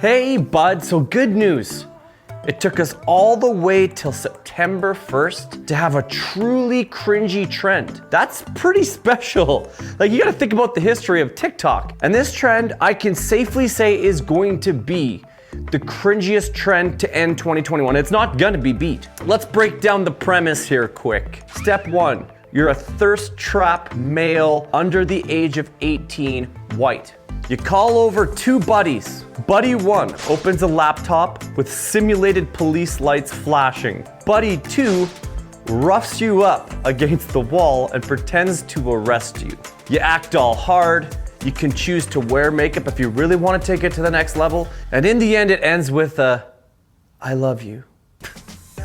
Hey bud, so good news. It took us all the way till September 1st to have a truly cringy trend. That's pretty special. Like, you gotta think about the history of TikTok. And this trend, I can safely say, is going to be the cringiest trend to end 2021. It's not gonna be beat. Let's break down the premise here quick. Step 1, you're a thirst trap male under the age of 18, white. You call over two buddies. Buddy 1 opens a laptop with simulated police lights flashing. Buddy 2 roughs you up against the wall and pretends to arrest you. You act all hard. You can choose to wear makeup if you really want to take it to the next level. And in the end, it ends with a, I love you.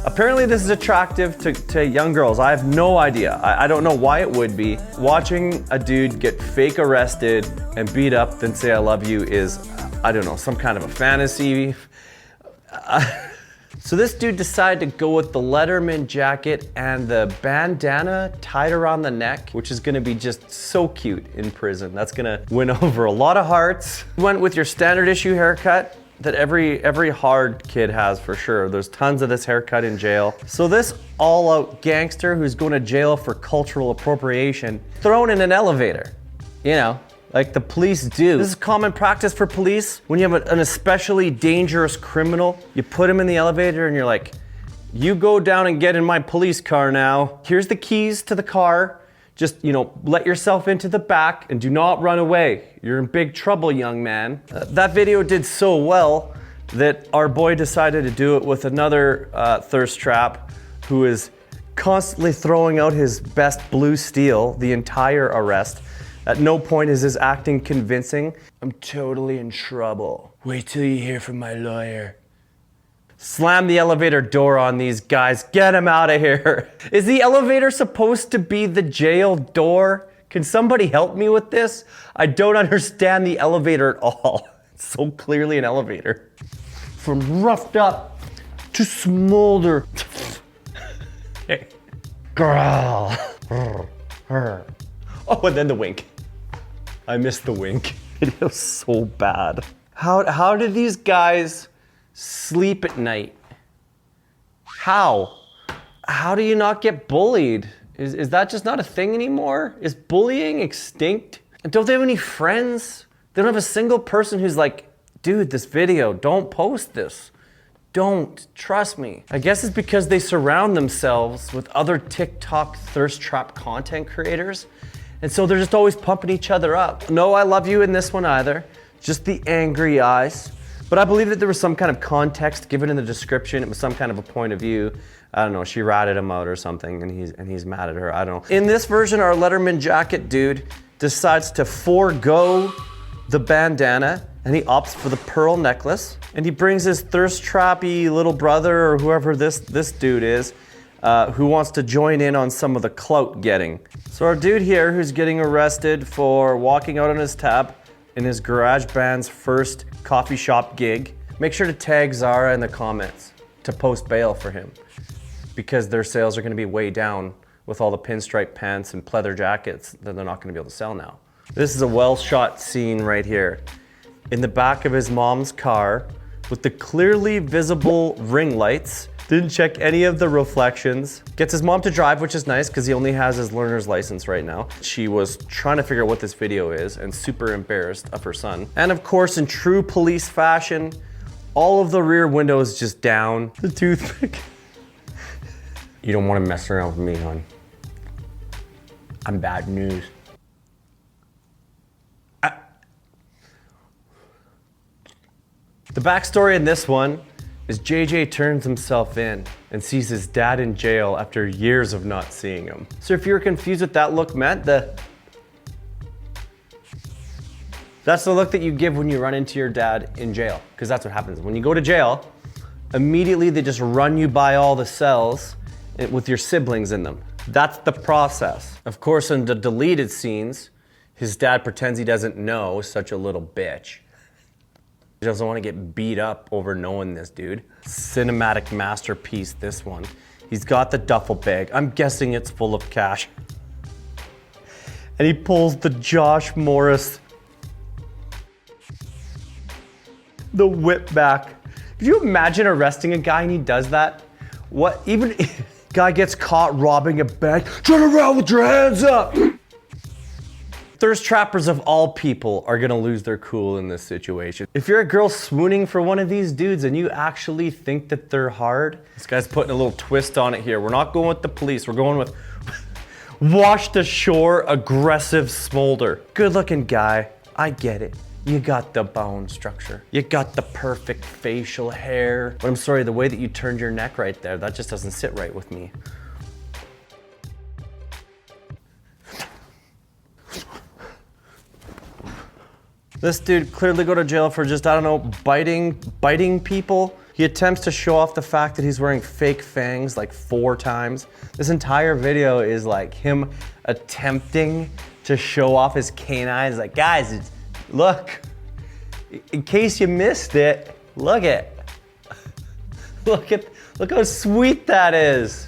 Apparently this is attractive to young girls. I have no idea. I don't know why it would be. Watching a dude get fake arrested and beat up then say I love you is, I don't know, some kind of a fantasy. So this dude decided to go with the Letterman jacket and the bandana tied around the neck, which is gonna be just so cute in prison. That's gonna win over a lot of hearts. Went with your standard issue haircut that every hard kid has for sure. There's tons of this haircut in jail. So this all-out gangster who's going to jail for cultural appropriation, thrown in an elevator, you know, like the police do. This is common practice for police. When you have an especially dangerous criminal, you put him in the elevator and you're like, you go down and get in my police car now. Here's the keys to the car. Just, you know, let yourself into the back and do not run away. You're in big trouble, young man. That video did so well that our boy decided to do it with another thirst trap who is constantly throwing out his best blue steel the entire arrest. At no point is his acting convincing. I'm totally in trouble. Wait till you hear from my lawyer. Slam the elevator door on these guys. Get them out of here. Is the elevator supposed to be the jail door? Can somebody help me with this? I don't understand the elevator at all. It's so clearly an elevator. From roughed up to smolder. Hey. Growl. Oh, and then the wink. I missed the wink. It was so bad. How did these guys sleep at night? How do you not get bullied? Is that just not a thing anymore? Is bullying extinct? And don't they have any friends? They don't have a single person who's like, dude, this video, don't post this. Don't, trust me. I guess it's because they surround themselves with other TikTok thirst trap content creators. And so they're just always pumping each other up. No, I love you in this one either. Just the angry eyes. But I believe that there was some kind of context given in the description. It was some kind of a point of view. I don't know, she ratted him out or something and he's mad at her, I don't know. In this version, our Letterman jacket dude decides to forego the bandana and he opts for the pearl necklace. And he brings his thirst trappy little brother or whoever this dude is, who wants to join in on some of the clout getting. So our dude here who's getting arrested for walking out on his tab in his garage band's first coffee shop gig, make sure to tag Zara in the comments to post bail for him because their sales are gonna be way down with all the pinstripe pants and pleather jackets that they're not gonna be able to sell now. This is a well shot scene right here. In the back of his mom's car with the clearly visible ring lights, didn't check any of the reflections. Gets his mom to drive, which is nice because he only has his learner's license right now. She was trying to figure out what this video is and super embarrassed of her son. And of course, in true police fashion, all of the rear windows just down. The toothpick. You don't want to mess around with me, hon. I'm bad news. The backstory in this one is JJ turns himself in and sees his dad in jail after years of not seeing him. So if you're confused what that look meant, that's the look that you give when you run into your dad in jail, because that's what happens. When you go to jail, immediately they just run you by all the cells with your siblings in them. That's the process. Of course, in the deleted scenes, his dad pretends he doesn't know, such a little bitch. He doesn't want to get beat up over knowing this dude. Cinematic masterpiece, this one. He's got the duffel bag. I'm guessing it's full of cash. And he pulls the Josh Morris The whip back. Could you imagine arresting a guy and he does that? What, even guy gets caught robbing a bank, turn around with your hands up. Thirst trappers of all people are gonna lose their cool in this situation. If you're a girl swooning for one of these dudes and you actually think that they're hard, this guy's putting a little twist on it here. We're not going with the police, we're going with washed ashore, aggressive smolder. Good looking guy, I get it. You got the bone structure. You got the perfect facial hair. But I'm sorry, the way that you turned your neck right there, that just doesn't sit right with me. This dude clearly go to jail for just, I don't know, biting people. He attempts to show off the fact that he's wearing fake fangs like 4 times. This entire video is like him attempting to show off his canines. Like, guys, look, in case you missed it, look how sweet that is.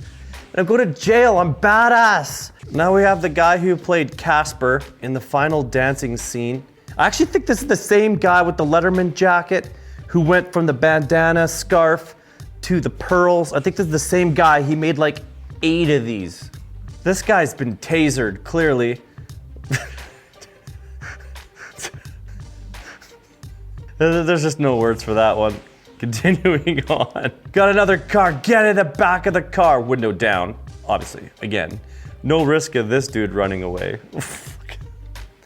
Now go to jail, I'm badass. Now we have the guy who played Casper in the final dancing scene. I actually think this is the same guy with the Letterman jacket who went from the bandana scarf to the pearls. I think this is the same guy. He made like 8 of these. This guy's been tasered, clearly. There's just no words for that one. Continuing on. Got another car, get in the back of the car. Window down, obviously. Again, no risk of this dude running away.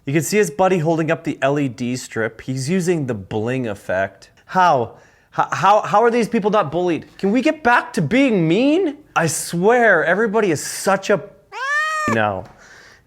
You can see his buddy holding up the LED strip. He's using the bling effect. How are these people not bullied? Can we get back to being mean? I swear, everybody is such a now.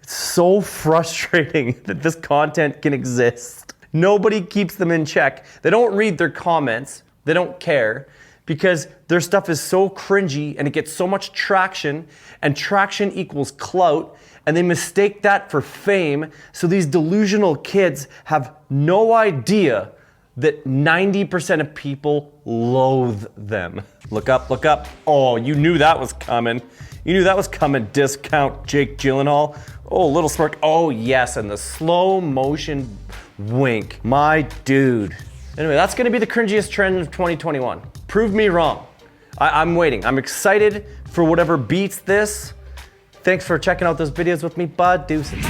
It's so frustrating that this content can exist. Nobody keeps them in check. They don't read their comments. They don't care because their stuff is so cringy and it gets so much traction, and traction equals clout, and they mistake that for fame. So these delusional kids have no idea that 90% of people loathe them. Look up, look up. Oh, you knew that was coming. You knew that was coming, discount Jake Gyllenhaal. Oh, little smirk. Oh yes, and the slow motion wink. My dude. Anyway, that's gonna be the cringiest trend of 2021. Prove me wrong. I'm waiting. I'm excited for whatever beats this. Thanks for checking out those videos with me, bud. Deuces.